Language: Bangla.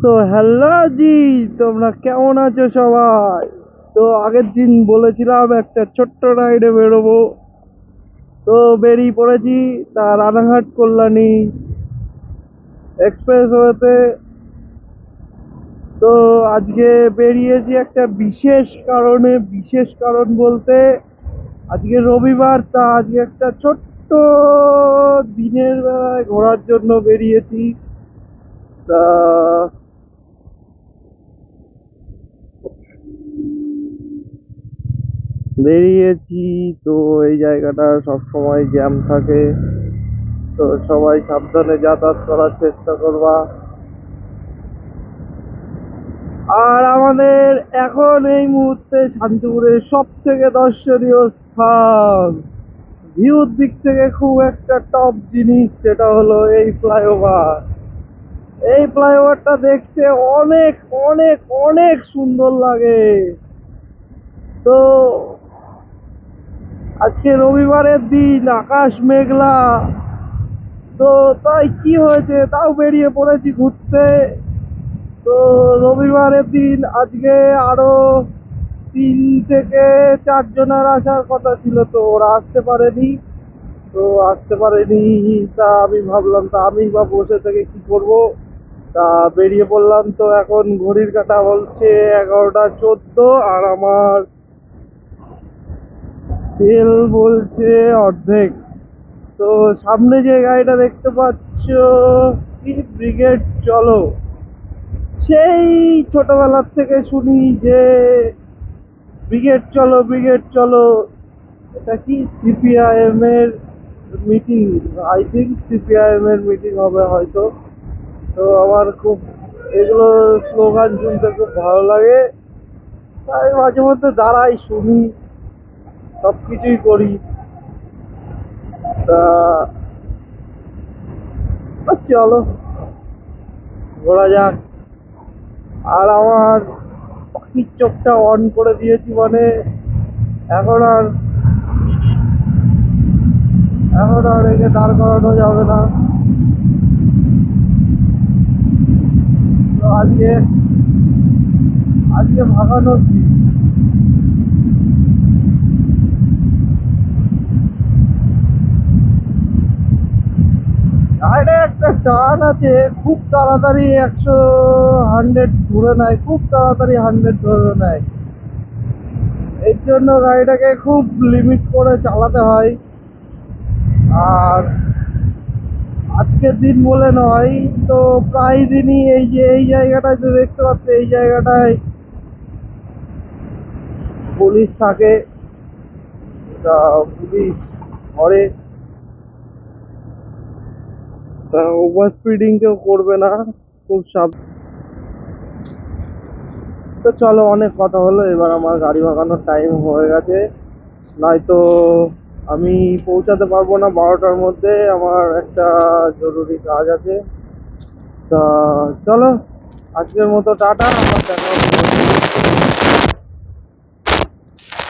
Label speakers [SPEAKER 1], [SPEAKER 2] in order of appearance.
[SPEAKER 1] তো হ্যালো জি, তোমরা কেমন আছো সবাই? তো আগের দিন বলেছিলাম একটা ছোট্ট রাইডে বেরোবো। তো বেরিয়ে পড়েছি। তা রানাঘাট কল্যাণী এক্সপ্রেস ওয়েতে। তো আজকে বেরিয়েছি একটা বিশেষ কারণে। বিশেষ কারণ বলতে আজকে রবিবার, তা আজকে একটা ছোট্ট দিনের বেলায় ঘোরার জন্য বেরিয়েছি। তা বেরিয়েছি। তো এই জায়গাটা সব সময় জ্যাম থাকে, তো সবাই সাবধানে যাতায়াত করার চেষ্টা করবা। আর আমাদের এখন এই মুহূর্তে শান্তিপুরের সব থেকে দর্শনীয় স্থান, ভিউর দিক থেকে খুব একটা টপ জিনিস, সেটা হলো এই ফ্লাইওভার। এই ফ্লাইওভারটা দেখতে অনেক অনেক অনেক সুন্দর লাগে। তো আজকে রবিবারের দিন, আকাশ মেঘলা। তো তাই কি হয়েছে, তাও বেরিয়ে পড়েছি ঘুরতে। তো রবিবারের দিন আজকে আরো 3 থেকে 4 জনের আসার কথা ছিল, তো ওরা আসতে পারেনি। তো আসতে পারেনি, তা আমি ভাবলাম তা আমি বা বসে থেকে কি করব। তা বেরিয়ে পড়লাম। তো এখন ঘড়ির কাঁটা বলছে 11টা 14, আর আমার তেল বলছে অর্ধেক। তো সামনে যে গাড়িটা দেখতে পাচ্ছ, কি ব্রিগেড চলো, সেই ছোটবেলার থেকে শুনি যে ব্রিগেড চলো ব্রিগেড চলো। এটা কি সিপিআইএম এর মিটিং? আই থিঙ্ক সিপিআইএম এর মিটিং হবে হয়তো। তো আমার খুব এগুলো স্লোগান শুনতে খুব ভালো লাগে, তাই মাঝে মধ্যে দাঁড়াই, শুনি, সব কিছুই করি। তা চলো ঘোরা যাক। আর আমার পাখির চোখটা অন করে দিয়েছি মানে এখন আর একে দাঁড় করানো যাবে না। তো আজকে আজকে ভাগানোর দিন। গাড়িটা একটা টান আছে, খুব তাড়াতাড়ি 100 100 ধরে নেয়, খুব তাড়াতাড়ি 100 ধরে নেয়। এর জন্য গাড়িটাকে খুব লিমিট করে চালাতে হয়। আর আজকের দিন বলে নয়, তো প্রায় দিনই এই যে এই জায়গাটায় তো দেখতে পাচ্ছ, এই জায়গাটায় পুলিশ থাকে। তা পুলিশ ধরে, তা ওভার স্পিডিং কেউ করবে না, খুব সাব। তো চলো, অনেক কথা হলো, এবার আমার গাড়ি ভাগানোর টাইম হয়ে গেছে। নয়তো আমি পৌঁছাতে পারবো না 12টার মধ্যে, আমার একটা জরুরি কাজ আছে। তা চলো, আজকের মতো টাটা, আবার দেখা হবে।